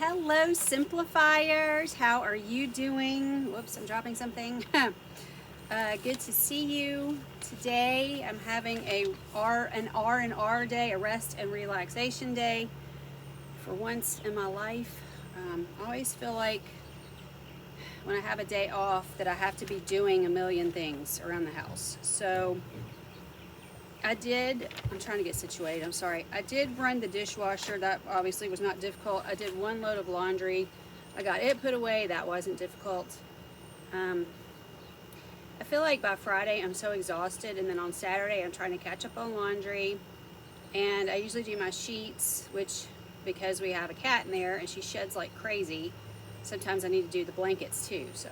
Hello, simplifiers. How are you doing? Whoops, I'm dropping something. Good to see you. Today I'm having an R&R day, a rest and relaxation day. For once in my life, I always feel like when I have a day off that I have to be doing a million things around the house. So I'm trying to get situated, I'm sorry. I did run the dishwasher, that obviously was not difficult. I did one load of laundry. I got it put away, that wasn't difficult. I feel like by Friday I'm so exhausted, and then on Saturday I'm trying to catch up on laundry. And I usually do my sheets, which, because we have a cat in there and she sheds like crazy, sometimes I need to do the blankets too. So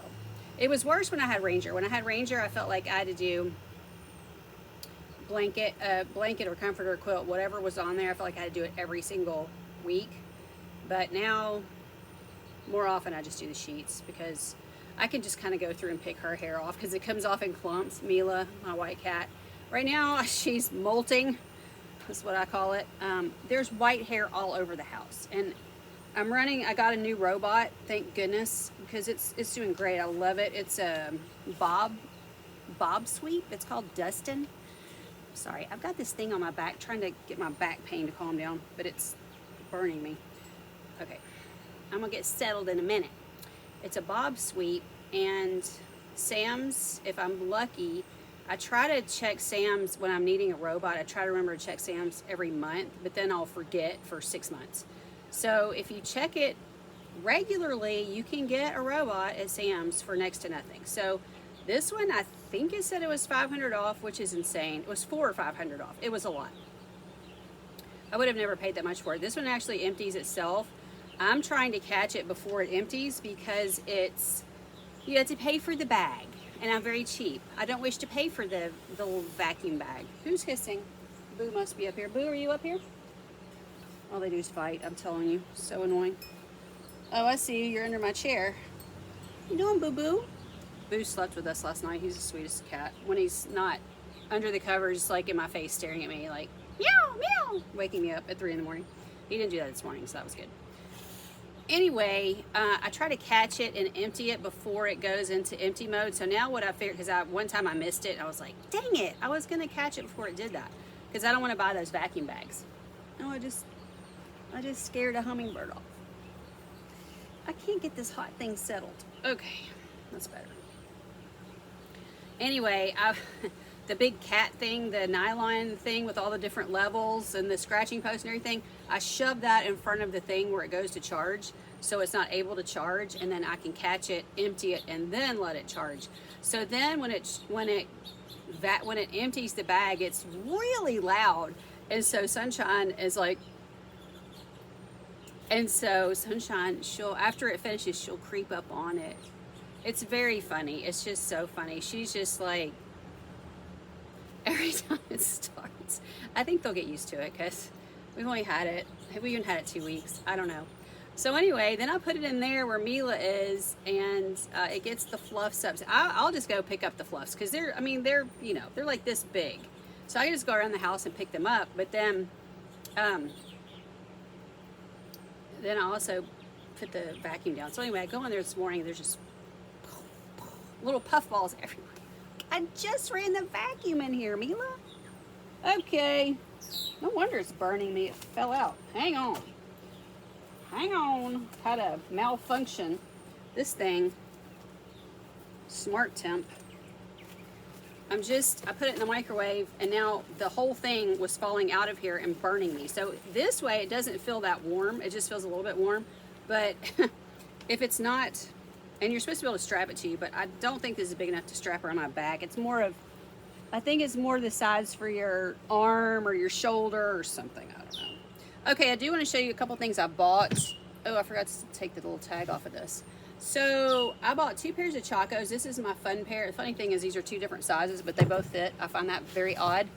it was worse when I had Ranger. When I had Ranger, I felt like I had to do blanket or comforter, quilt, whatever was on there. I felt like I had to do it every single week. But now, more often, I just do the sheets because I can just kind of go through and pick her hair off because it comes off in clumps. Mila, my white cat, right now she's molting. That's what I call it. There's white hair all over the house, and I got a new robot, thank goodness, because it's doing great. I love it. It's a bob sweep. It's called Dustin. Sorry, I've got this thing on my back trying to get my back pain to calm down, but it's burning me. Okay, I'm gonna get settled in a minute. It's a bob sweep, and Sam's, if I'm lucky, I try to check Sam's when I'm needing a robot. I try to remember to check Sam's every month, but then I'll forget for 6 months. So if you check it regularly, you can get a robot at Sam's for next to nothing. So this one, I think it said it was $500 off, which is insane. It was $400 or $500 off. It was a lot. I would have never paid that much for it. This one actually empties itself. I'm trying to catch it before it empties because you have to pay for the bag, and I'm very cheap. I don't wish to pay for the little vacuum bag. Who's hissing? Boo must be up here. Boo, are you up here? All they do is fight, I'm telling you. So annoying. Oh, I see you. You're under my chair. You doing, boo-boo? Boo slept with us last night. He's the sweetest cat. When he's not under the covers, like in my face, staring at me, like, meow, meow, waking me up at 3 in the morning. He didn't do that this morning, so that was good. Anyway, I try to catch it and empty it before it goes into empty mode. So now what I figured, because one time I missed it, I was like, dang it, I was going to catch it before it did that. Because I don't want to buy those vacuum bags. No, I just scared a hummingbird off. I can't get this hot thing settled. Okay, that's better. Anyway, the big cat thing, the nylon thing with all the different levels and the scratching post and everything, I shoved that in front of the thing where it goes to charge, so it's not able to charge, and then I can catch it, empty it, and then let it charge. So then when it empties the bag, it's really loud, and so Sunshine is like, Sunshine, after it finishes, she'll creep up on it. It's very funny. It's just so funny. She's just like, every time it starts, I think they'll get used to it because we've only had it, have we even had it 2 weeks? I don't know. So anyway, then I put it in there where Mila is, and it gets the fluffs up. So I'll just go pick up the fluffs because they're like this big. So I can just go around the house and pick them up. But then I also put the vacuum down. So anyway, I go in there this morning, there's just little puff balls everywhere. I just ran the vacuum in here, Mila. Okay. No wonder it's burning me. It fell out. Hang on. Had a malfunction. This thing, Smart Temp. I put it in the microwave, and now the whole thing was falling out of here and burning me. So this way, it doesn't feel that warm. It just feels a little bit warm. But if it's not, and you're supposed to be able to strap it to you, but I don't think this is big enough to strap around my back. I think it's more the size for your arm or your shoulder or something. I don't know. Okay, I do want to show you a couple things I bought. Oh, I forgot to take the little tag off of this. So I bought 2 pairs of Chacos. This is my fun pair. The funny thing is these are 2 different sizes, but they both fit. I find that very odd.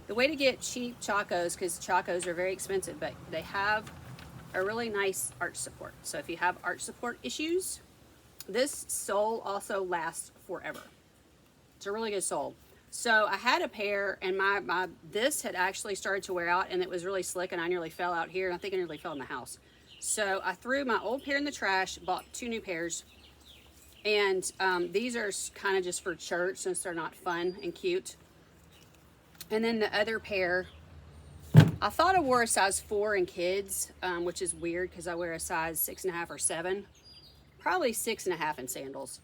The way to get cheap Chacos, because Chacos are very expensive, but they have a really nice arch support. So if you have arch support issues, this sole also lasts forever. It's a really good sole. So I had a pair, and this had actually started to wear out, and it was really slick, and I nearly fell out here, and I think I nearly fell in the house. So I threw my old pair in the trash, bought 2 new pairs. And these are kind of just for church since they're not fun and cute. And then the other pair, I thought I wore a size 4 in kids, which is weird because I wear a size 6.5 or 7. Probably 6.5 in sandals,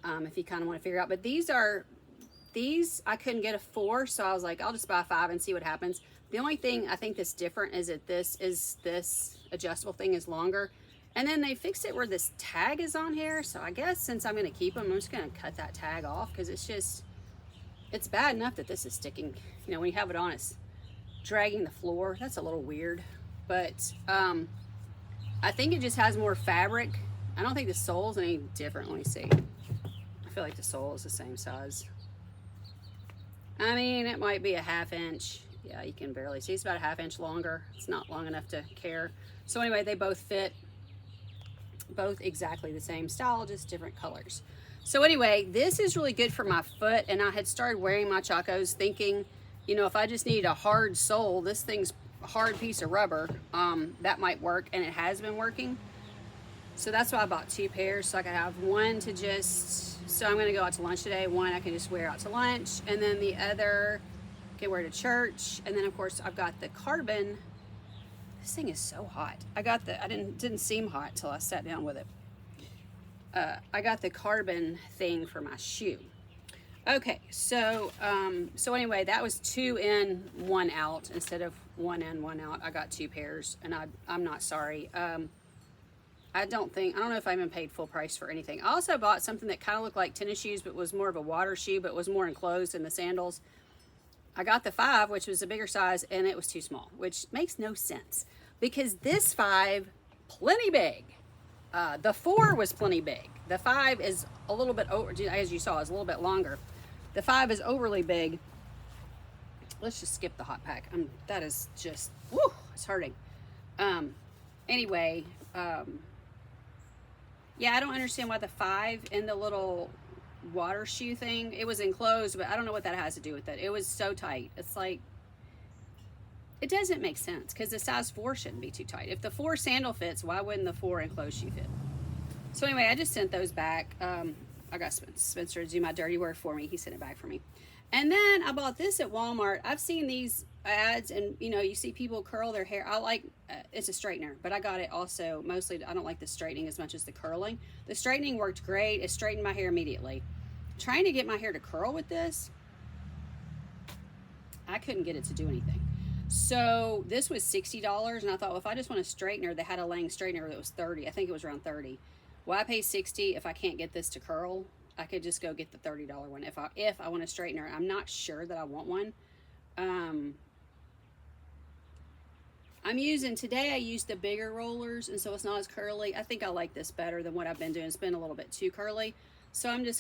if you kind of want to figure out. But these I couldn't get a 4, so I was like, I'll just buy a 5 and see what happens. The only thing I think that's different is that this adjustable thing is longer. And then they fixed it where this tag is on here. So I guess since I'm going to keep them, I'm just going to cut that tag off because it's bad enough that this is sticking. You know, when you have it on, it's dragging the floor. That's a little weird. But I think it just has more fabric. I don't think the sole's any different. Let me see. I feel like the sole is the same size. I mean, it might be a 1/2 inch. Yeah, you can barely see. It's about a 1/2 inch longer. It's not long enough to care. So anyway, they both fit. Both exactly the same style, just different colors. So anyway, this is really good for my foot, and I had started wearing my Chacos thinking, you know, if I just need a hard sole, this thing's a hard piece of rubber, that might work, and it has been working. So that's why I bought 2 pairs, so I could have one to just, so I'm gonna go out to lunch today. One I can just wear out to lunch, and then the other I can wear to church. And then of course I've got the carbon. This thing is so hot. I didn't seem hot till I sat down with it. I got the carbon thing for my shoe. Okay, so anyway, that was 2 in, 1 out instead of 1 in, 1 out. I got 2 pairs, and I'm not sorry. I don't know if I even paid full price for anything. I also bought something that kind of looked like tennis shoes, but was more of a water shoe, but was more enclosed in the sandals. I got the 5, which was a bigger size, and it was too small, which makes no sense because this 5, plenty big. The 4 was plenty big. The 5 is a little bit over, as you saw, is a little bit longer. The 5 is overly big. Let's just skip the hot pack. That is just, woo, it's hurting. Anyway, yeah, I don't understand why the 5 in the little water shoe thing, it was enclosed, but I don't know what that has to do with it. It was so tight. It's like, it doesn't make sense because the size 4 shouldn't be too tight. If the 4 sandal fits, why wouldn't the 4 enclosed shoe fit? So anyway, I just sent those back. I got Spencer to do my dirty work for me. He sent it back for me. And then I bought this at Walmart. I've seen these ads, and you know, you see people curl their hair. I like, it's a straightener, but I got it also, mostly, I don't like the straightening as much as the curling. The straightening worked great. It straightened my hair immediately. Trying to get my hair to curl with this, I couldn't get it to do anything. So this was $60, and I thought, well, if I just want a straightener, they had a Lang straightener that was $30. I think it was around $30. Why pay $60 if I can't get this to curl? I could just go get the $30 one if I want a straightener. I'm not sure that I want one. Today I used the bigger rollers, and so it's not as curly. I think I like this better than what I've been doing. It's been a little bit too curly. So I think I'm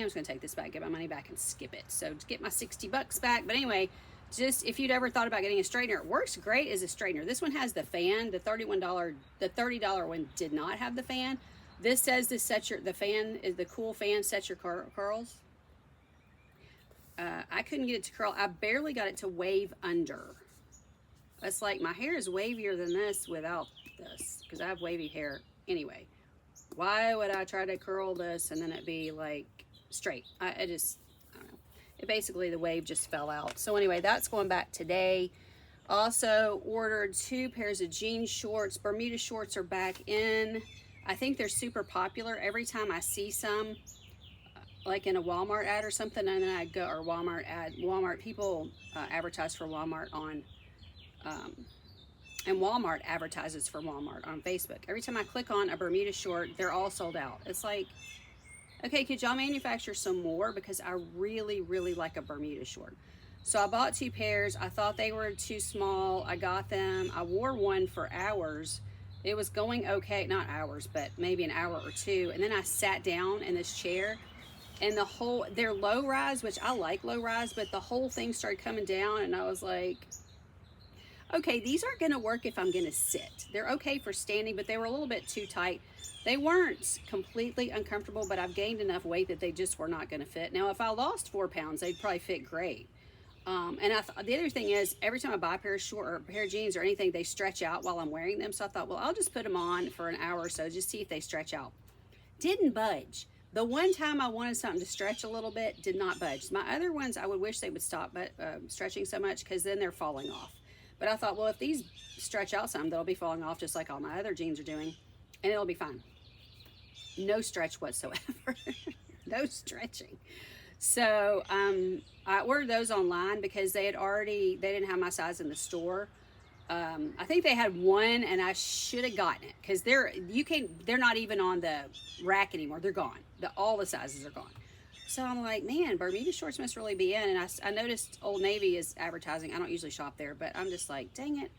just gonna take this back, get my money back, and skip it. So to get my $60 back. But anyway, just if you'd ever thought about getting a straightener, it works great as a straightener. This one has the fan. The $30 one did not have the fan. This says this sets the fan is the cool fan sets your curls. I couldn't get it to curl. I barely got it to wave under. It's like my hair is wavier than this without this because I have wavy hair anyway. Why would I try to curl this and then it be like straight? I don't know. It basically, the wave just fell out. So anyway, that's going back today. Also ordered 2 pairs of jean shorts. Bermuda shorts are back in. I think they're super popular. Every time I see some, like in a Walmart ad or something, and then I go, or Walmart people advertise for Walmart on, and Walmart advertises for Walmart on Facebook. Every time I click on a Bermuda short, they're all sold out. It's like, okay, could y'all manufacture some more? Because I really, really like a Bermuda short. So I bought 2 pairs. I thought they were too small. I got them. I wore one for hours. It was going okay, not hours, but maybe an hour or 2. And then I sat down in this chair, and they're low rise, which I like low rise, but the whole thing started coming down, and I was like, okay, these aren't gonna work if I'm gonna sit. They're okay for standing, but they were a little bit too tight. They weren't completely uncomfortable, but I've gained enough weight that they just were not gonna fit. Now, if I lost 4 pounds, they'd probably fit great. The other thing is, every time I buy a pair of short or a pair of jeans or anything, they stretch out while I'm wearing them. So I thought, well, I'll just put them on for an hour or so, just see if they stretch out. Didn't budge. The one time I wanted something to stretch a little bit, did not budge. My other ones, I would wish they would stop stretching so much, because then they're falling off. But I thought, well, if these stretch out some, they'll be falling off just like all my other jeans are doing, and it'll be fine. No stretch whatsoever. No stretching. So I ordered those online because they didn't have my size in the store. I think they had one, and I should have gotten it, because they're not even on the rack anymore. They're gone. All the sizes are gone. So I'm like, man, Bermuda shorts must really be in. And I noticed Old Navy is advertising. I don't usually shop there, but I'm just like, dang it.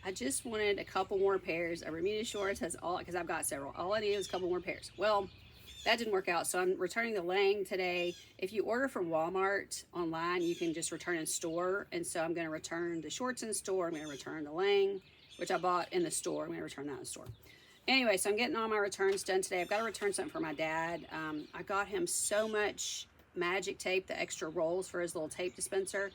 I just wanted a couple more pairs of Bermuda shorts, because I've got several. All I needed was a couple more pairs. Well, that didn't work out, so I'm returning the Lang today. If you order from Walmart online, you can just return in store. And so I'm going to return the shorts in store. I'm going to return the Lang, which I bought in the store. I'm going to return that in the store. Anyway, so I'm getting all my returns done today. I've got to return something for my dad. I got him so much magic tape, the extra rolls for his little tape dispenser.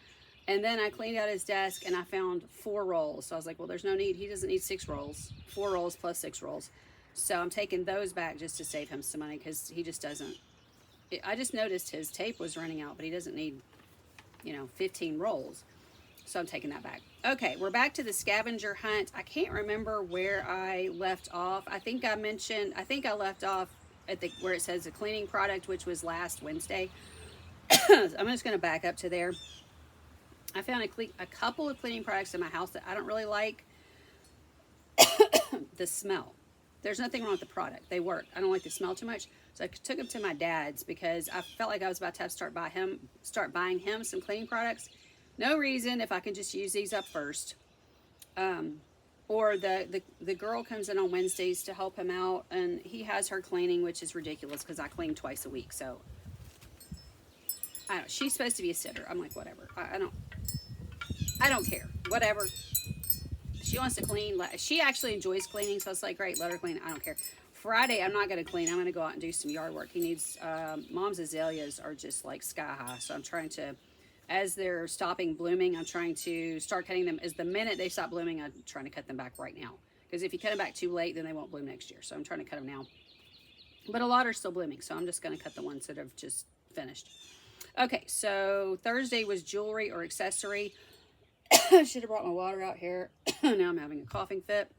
And then I cleaned out his desk, and I found 4 rolls. So I was like, well, there's no need. He doesn't need 6 rolls. 4 rolls plus 6 rolls. So I'm taking those back just to save him some money, because he just doesn't. I just noticed his tape was running out, but he doesn't need, 15 rolls. So I'm taking that back. Okay, we're back to the scavenger hunt. I can't remember where I left off. I think I left off at where it says the cleaning product, which was last Wednesday. I'm just going to back up to there. I found a couple of cleaning products in my house that I don't really like. The smell. There's nothing wrong with the product. They work. I don't like the smell too much. So I took them to my dad's, because I felt like I was about to have to start buying him some cleaning products. No reason, if I can just use these up first. Or the girl comes in on Wednesdays to help him out, and he has her cleaning, which is ridiculous, because I clean twice a week. So I don't know. She's supposed to be a sitter. I'm like, whatever. I don't care. Whatever. She wants to clean. She actually enjoys cleaning, so it's like, great, let her clean. I don't care. Friday, I'm not going to clean. I'm going to go out and do some yard work. He needs, Mom's azaleas are just like sky high, so I'm trying to, as they're stopping blooming, I'm trying to start cutting them. As the minute they stop blooming, I'm trying to cut them back right now. Because if you cut them back too late, then they won't bloom next year. So I'm trying to cut them now. But a lot are still blooming, so I'm just going to cut the ones that have just finished. Okay, so Thursday was jewelry or accessory. I should have brought my water out here. Now I'm having a coughing fit.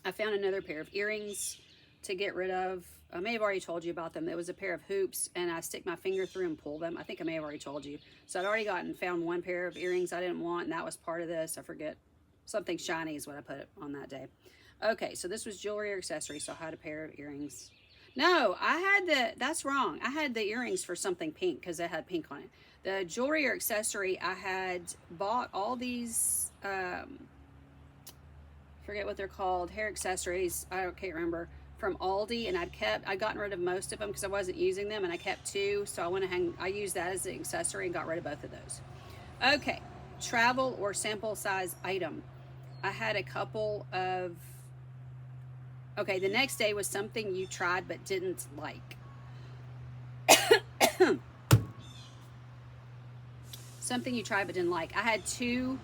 I found another pair of earrings to get rid of. I may have already told you about them. There was a pair of hoops, and I stick my finger through and pull them. I think I may have already told you. So I'd already found one pair of earrings I didn't want, and that was part of this. I forget. Something shiny is what I put on that day. Okay, so this was jewelry or accessory, so I had a pair of earrings. No, that's wrong. I had the earrings for something pink, because it had pink on it. The jewelry or accessory, I had bought all these, forget what they're called, hair accessories, I can't remember, from Aldi, and I'd gotten rid of most of them because I wasn't using them, and I kept 2, so I went ahead, I used that as an accessory and got rid of both of those. Okay, travel or sample size item. I had a couple of, okay, the next day was something you tried but didn't like. Something you tried but didn't like. I had 2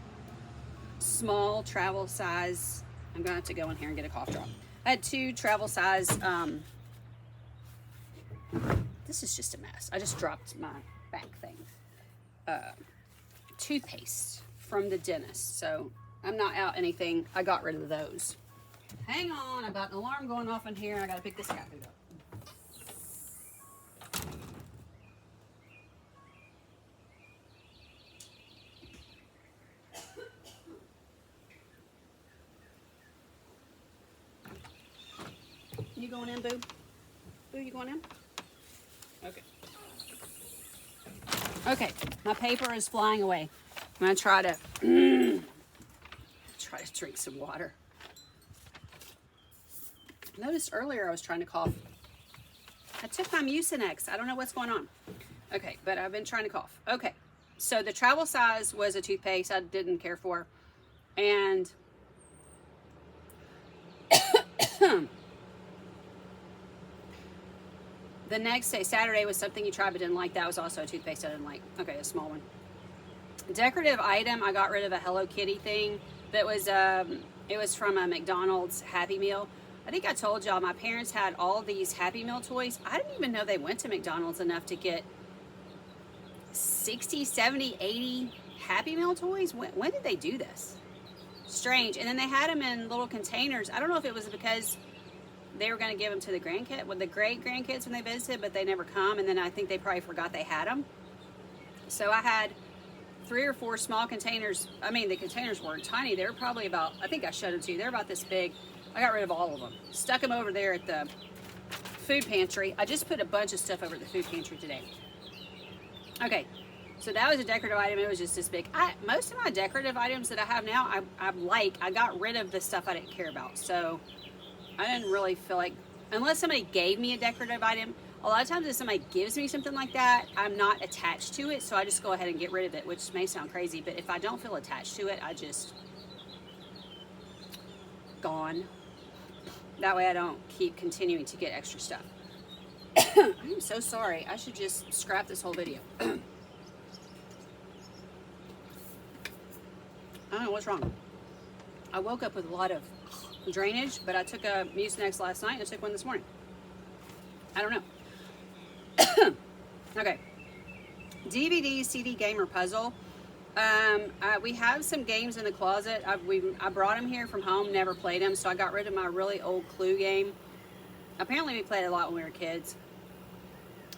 small travel size, I'm going to have to go in here and get a cough drop. I had 2 travel size, this is just a mess. I just dropped my back thing. Toothpaste from the dentist. So I'm not out anything. I got rid of those. Hang on, I've got an alarm going off in here, and I got to pick this cat food up. You going in, Boo? Boo, you going in? Okay. Okay, my paper is flying away. I'm going to try to drink some water. Noticed earlier I was trying to cough. I took my Mucinex. I don't know what's going on. Okay, but I've been trying to cough. Okay, so the travel size was a toothpaste I didn't care for. And The next day, Saturday, was something you tried but didn't like. That was also a toothpaste I didn't like. Okay, a small one. Decorative item, I got rid of a Hello Kitty thing that was, it was from a McDonald's Happy Meal. I think I told y'all my parents had all these Happy Meal toys. I didn't even know they went to McDonald's enough to get 60, 70, 80 Happy Meal toys. When did they do this? Strange. And then they had them in little containers. I don't know if it was because they were going to give them to the great grandkids when they visited, but they never come. And then I think they probably forgot they had them. So I had 3 or 4 small containers. I mean, the containers weren't tiny. They were probably about, I think I showed them to you. They're about this big. I got rid of all of them. Stuck them over there at the food pantry. I just put a bunch of stuff over at the food pantry today. Okay, so that was a decorative item. It was just this big. Most of my decorative items that I have now, I got rid of the stuff I didn't care about. So I didn't really feel like, unless somebody gave me a decorative item, a lot of times if somebody gives me something like that, I'm not attached to it, so I just go ahead and get rid of it, which may sound crazy, but if I don't feel attached to it, I just, gone. That way I don't keep continuing to get extra stuff. I'm so sorry. I should just scrap this whole video. I don't know what's wrong. I woke up with a lot of drainage, but I took a Mucinex last night and I took one this morning. I don't know. Okay. DVD CD gamer puzzle. We have some games in the closet. I brought them here from home, never played them, so I got rid of my really old Clue game. Apparently we played it a lot when we were kids,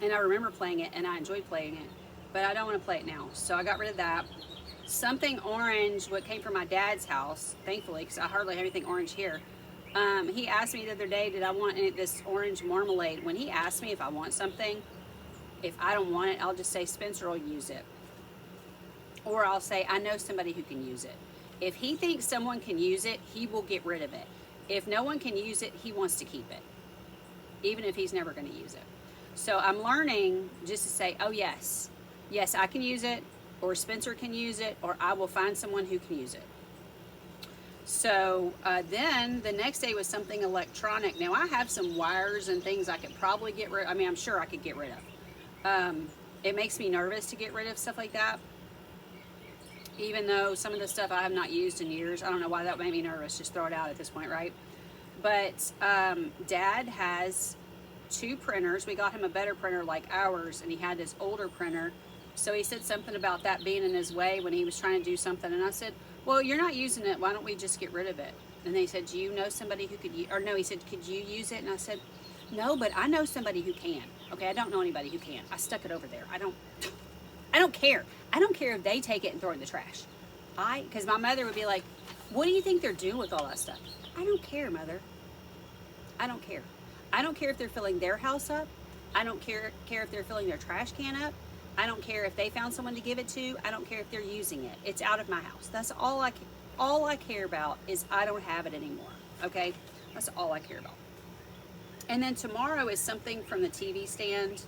and I remember playing it and I enjoyed playing it, but I don't want to play it now, so I got rid of that. Something orange, what came from my dad's house, thankfully, because I hardly have anything orange here. He asked me the other day, did I want this orange marmalade? When he asked me if I want something, if I don't want it, I'll just say Spencer will use it. Or I'll say, I know somebody who can use it. If he thinks someone can use it, he will get rid of it. If no one can use it, he wants to keep it, even if he's never going to use it. So I'm learning just to say, oh yes, yes, I can use it, or Spencer can use it, or I will find someone who can use it. So then the next day was something electronic. Now I have some wires and things I could probably get rid of. I mean, I'm sure I could get rid of. It makes me nervous to get rid of stuff like that. Even though some of the stuff I have not used in years. I don't know why that made me nervous. Just throw it out at this point, right? But Dad has 2 printers. We got him a better printer like ours, and he had this older printer. So he said something about that being in his way when he was trying to do something. And I said, well, you're not using it. Why don't we just get rid of it? And they said, do you know somebody who could use, or no, he said, could you use it? And I said, no, but I know somebody who can. Okay, I don't know anybody who can. I stuck it over there. I don't care. I don't care if they take it and throw it in the trash. Because my mother would be like, what do you think they're doing with all that stuff? I don't care, Mother. I don't care. I don't care if they're filling their house up. I don't care if they're filling their trash can up. I don't care if they found someone to give it to. I don't care if they're using it. It's out of my house. That's all I care about is I don't have it anymore. Okay? That's all I care about. And then tomorrow is something from the TV stand.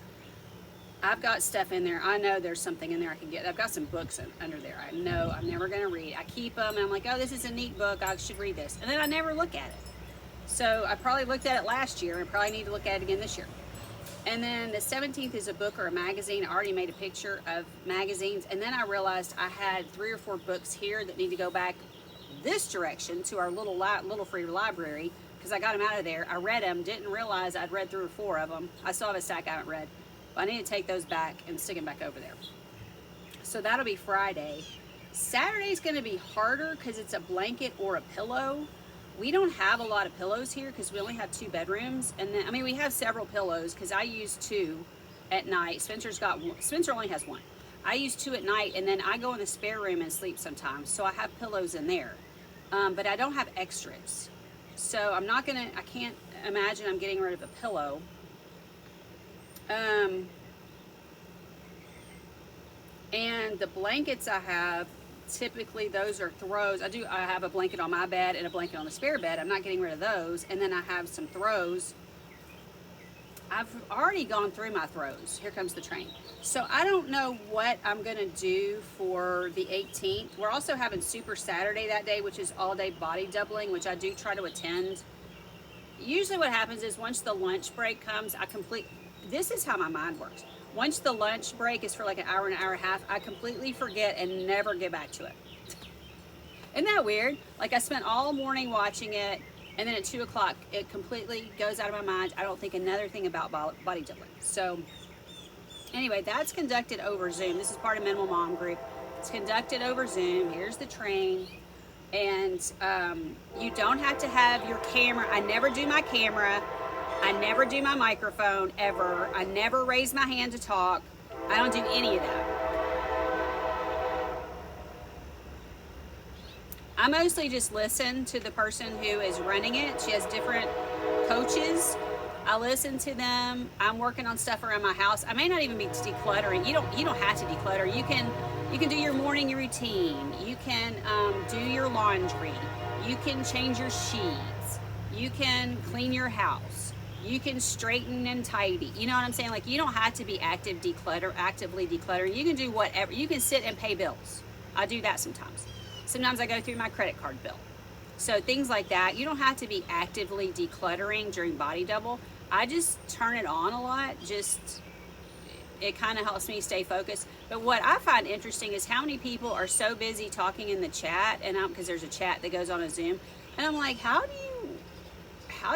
I've got stuff in there. I know there's something in there I can get. I've got some books under there. I know I'm never going to read. I keep them, and I'm like, oh, this is a neat book. I should read this. And then I never look at it. So I probably looked at it last year, and probably need to look at it again this year. And then the 17th is a book or a magazine. I already made a picture of magazines. And then I realized I had 3 or 4 books here that need to go back this direction to our little free library, because I got them out of there. I read them, didn't realize I'd read 3 or 4 of them. I still have a stack I haven't read. But I need to take those back and stick them back over there. So that'll be Friday. Saturday's going to be harder because it's a blanket or a pillow. We don't have a lot of pillows here because we only have 2 bedrooms. And then, I mean, we have several pillows because I use 2 at night. Spencer's got one. Spencer only has 1. I use 2 at night, and then I go in the spare room and sleep sometimes. So I have pillows in there. But I don't have extras. So I can't imagine I'm getting rid of a pillow. And the blankets I have, typically those are throws. I have a blanket on my bed and a blanket on the spare bed. I'm not getting rid of those. And then I have some throws. I've already gone through my throws. Here comes the train. So I don't know what I'm going to do for the 18th. We're also having Super Saturday that day, which is all day body doubling, which I do try to attend. Usually what happens is once the lunch break comes, this is how my mind works. Once the lunch break is for like an hour and a half, I completely forget and never get back to it. Isn't that weird? Like I spent all morning watching it, and then at 2 o'clock, it completely goes out of my mind. I don't think another thing about body doubling. So anyway, that's conducted over Zoom. This is part of Minimal Mom Group. It's conducted over Zoom. Here's the train. And you don't have to have your camera. I never do my camera. I never do my microphone, ever. I never raise my hand to talk. I don't do any of that. I mostly just listen to the person who is running it. She has different coaches. I listen to them. I'm working on stuff around my house. I may not even be decluttering. You don't have to declutter. You can do your morning routine. You can do your laundry. You can change your sheets. You can clean your house. You can straighten and tidy. You know what I'm saying? Like, you don't have to be actively decluttering. You can do whatever. You can sit and pay bills. I do that sometimes. Sometimes I go through my credit card bill. So things like that. You don't have to be actively decluttering during body double. I just turn it on a lot. It kind of helps me stay focused. But what I find interesting is how many people are so busy talking in the chat, and because there's a chat that goes on a Zoom, and I'm like, how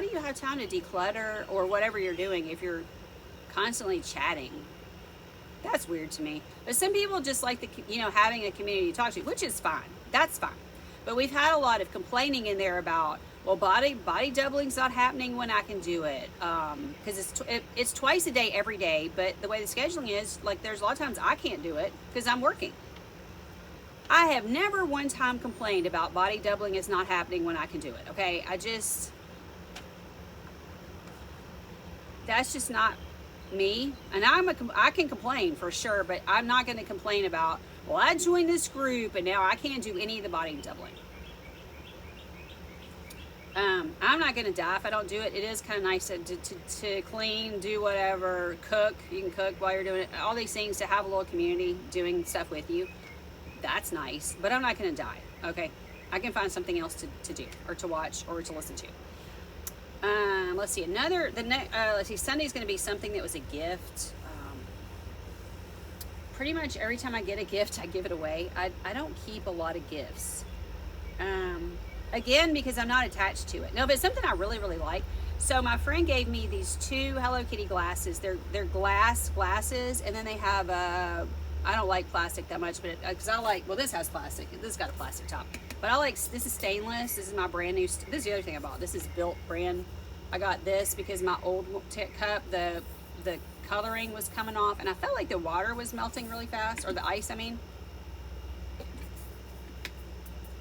do you have time to declutter or whatever you're doing if you're constantly chatting? That's weird to me. But some people just like having a community to talk to, which is fine. That's fine. But we've had a lot of complaining in there about, well, body doubling's not happening when I can do it, because it's twice a day every day. But the way the scheduling is, like, there's a lot of times I can't do it because I'm working. I have never one time complained about body doubling is not happening when I can do it. Okay, that's just not me. And I can complain for sure, but I'm not going to complain about, well, I joined this group and now I can't do any of the body doubling. I'm not going to die if I don't do it. It is kind of nice to clean, do whatever, cook. You can cook while you're doing it. All these things, to have a little community doing stuff with you. That's nice, but I'm not going to die. Okay, I can find something else to do or to watch or to listen to. Let's see. Let's see. Sunday's going to be something that was a gift. Pretty much every time I get a gift, I give it away. I don't keep a lot of gifts. Again, because I'm not attached to it. No, but it's something I really, really like. So my friend gave me these 2 Hello Kitty glasses. They're glasses, and then they have I don't like plastic that much, but because I like, well, this has plastic. This has got a plastic top. But this is stainless. This is my brand new, this is the other thing I bought. This is Built brand. I got this because my old cup, the coloring was coming off, and I felt like the water was melting really fast, or the ice, I mean.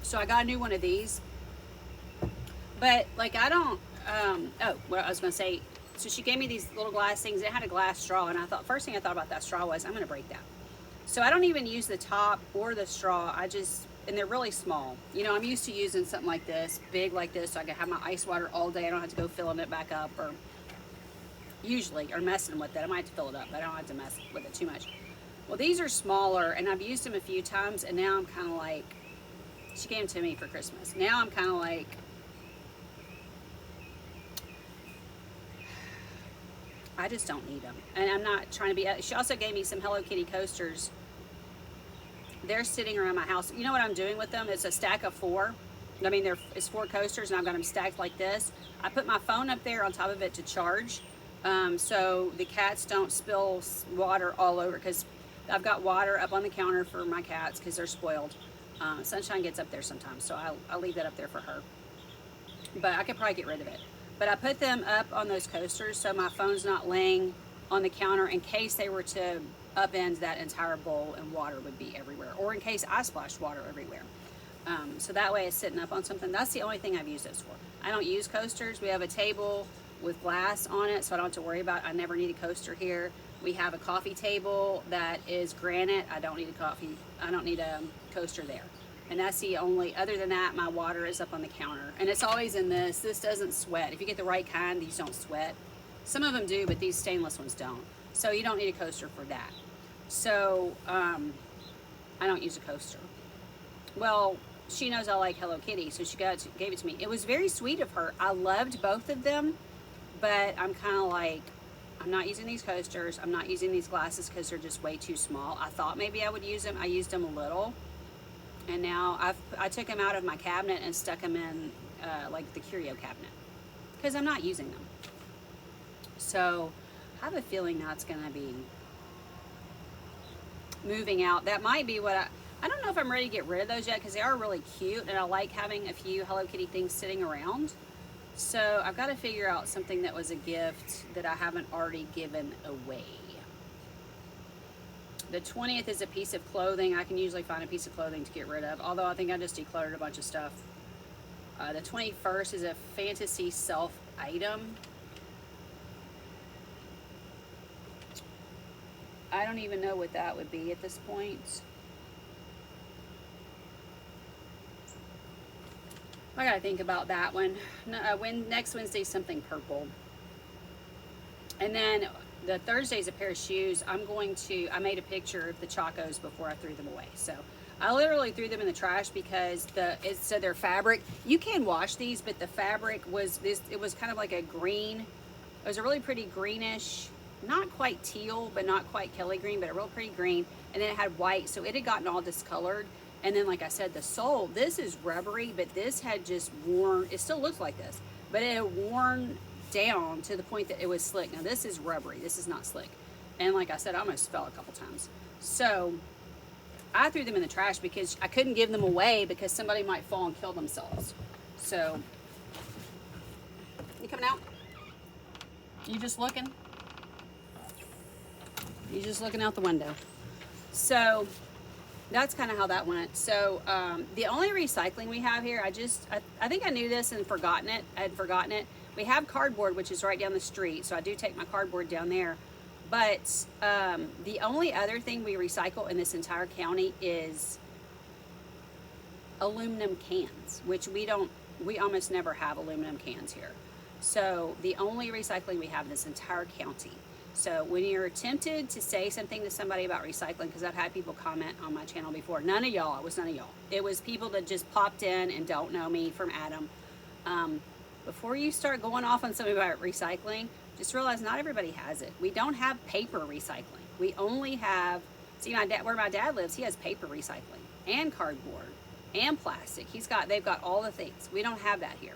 So I got a new one of these. But, like, I don't, what I was going to say, so she gave me these little glass things. It had a glass straw, and first thing I thought about that straw was, I'm going to break that. So I don't even use the top or the straw. And they're really small. I'm used to using something like this, big like this, so I can have my ice water all day. I don't have to go filling it back up or messing with it. I might have to fill it up, but I don't have to mess with it too much. Well, these are smaller, and I've used them a few times, and now I'm kind of like, she gave them to me for Christmas. Now I'm kind of like, I just don't need them. And I'm not trying to be, she also gave me some Hello Kitty coasters. They're sitting around my house. You know what I'm doing with them? It's a stack of 4. I mean, it's 4 coasters, and I've got them stacked like this. I put my phone up there on top of it to charge, so the cats don't spill water all over, because I've got water up on the counter for my cats because they're spoiled. Sunshine gets up there sometimes, so I'll leave that up there for her. But I could probably get rid of it. But I put them up on those coasters so my phone's not laying on the counter in case they were to upend that entire bowl and water would be everywhere, or in case I splashed water everywhere. So that way it's sitting up on something. That's the only thing I've used this for. I don't use coasters. We have a table with glass on it, so I don't have to worry about it. I never need a coaster here. We have a coffee table that is granite. I don't need a coaster there. And that's the only, other than that, my water is up on the counter. And it's always in this. This doesn't sweat. If you get the right kind, these don't sweat. Some of them do, but these stainless ones don't. So you don't need a coaster for that. So I don't use a coaster. Well, she knows I like Hello Kitty, so she gave it to me. It was very sweet of her. I loved both of them, but I'm kind of like, I'm not using these coasters. I'm not using these glasses because they're just way too small. I thought maybe I would use them. I used them a little. And now I took them out of my cabinet and stuck them in like the curio cabinet because I'm not using them. So I have a feeling that's going to be moving out. That might be what I don't know if I'm ready to get rid of those yet because they are really cute and I like having a few Hello Kitty things sitting around. So I've got to figure out something that was a gift that I haven't already given away. The 20th is a piece of clothing. I can usually find a piece of clothing to get rid of, although I think I just decluttered a bunch of stuff. The 21st is a fantasy self item. I don't even know what that would be at this point. I gotta think about that one. Next Wednesday's something purple. And then the Thursday's a pair of shoes. I made a picture of the Chacos before I threw them away. So I literally threw them in the trash because so they're fabric. You can wash these, but the fabric was it was kind of like a green. It was a really pretty greenish, not quite teal, but not quite Kelly green, but a real pretty green. And then it had white, so it had gotten all discolored. And then, like I said, the sole, this is rubbery, but this had just worn, it still looks like this, but it had worn down to the point that it was slick. Now this is rubbery, this is not slick. And like I said, I almost fell a couple times. So I threw them in the trash because I couldn't give them away because somebody might fall and kill themselves. So, you coming out? You just looking? You just looking out the window. So that's kind of how that went. So the only recycling we have here, I think I knew this and forgotten it. I had forgotten it. We have cardboard, which is right down the street. So I do take my cardboard down there. But the only other thing we recycle in this entire county is aluminum cans, which we almost never have aluminum cans here. So the only recycling we have in this entire county. So when you're tempted to say something to somebody about recycling, because I've had people comment on my channel before, none of y'all, it was none of y'all. It was people that just popped in and don't know me from Adam. Before you start going off on something about recycling, just realize not everybody has it. We don't have paper recycling. We only have, see where my dad lives, he has paper recycling and cardboard and plastic. They've got all the things. We don't have that here.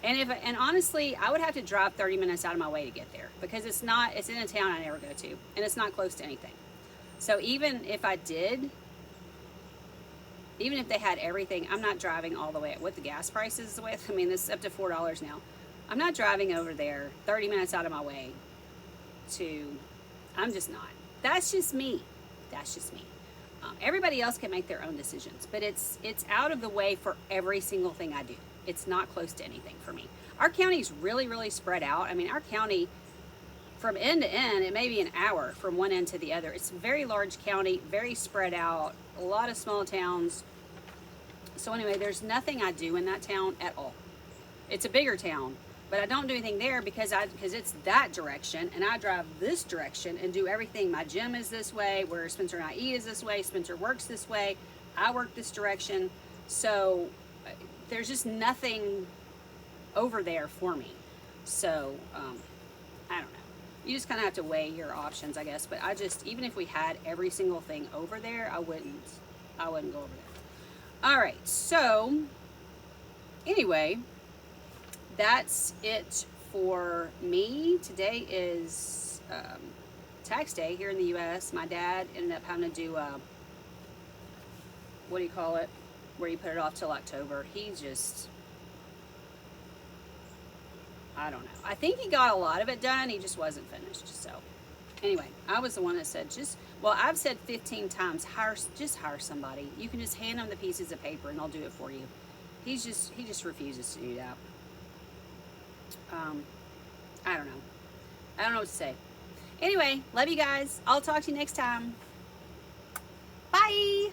And honestly, I would have to drive 30 minutes out of my way to get there because it's in a town I never go to and it's not close to anything. So even if they had everything, I'm not driving all the way with the gas prices. I mean, this is up to $4 now. I'm not driving over there 30 minutes out of my way I'm just not. That's just me. That's just me. Everybody else can make their own decisions, but it's out of the way for every single thing I do. It's not close to anything for me. Our county's really, really spread out. I mean, our county, from end to end, it may be an hour from one end to the other. It's a very large county, very spread out, a lot of small towns. So anyway, there's nothing I do in that town at all. It's a bigger town, but I don't do anything there because it's that direction, and I drive this direction and do everything. My gym is this way, where Spencer and I eat is this way, Spencer works this way, I work this direction. So there's just nothing over there for me. So I don't know. You just kind of have to weigh your options, I guess. But even if we had every single thing over there, I wouldn't go over there. All right, so anyway, that's it for me. Today is tax day here in the U.S. My dad ended up having to do what do you call it, where you put it off till October. I don't know. I think he got a lot of it done. He just wasn't finished. So anyway, I was the one that said I've said 15 times, just hire somebody. You can just hand them the pieces of paper and they'll do it for you. He just refuses to do that. I don't know. I don't know what to say. Anyway, love you guys. I'll talk to you next time. Bye.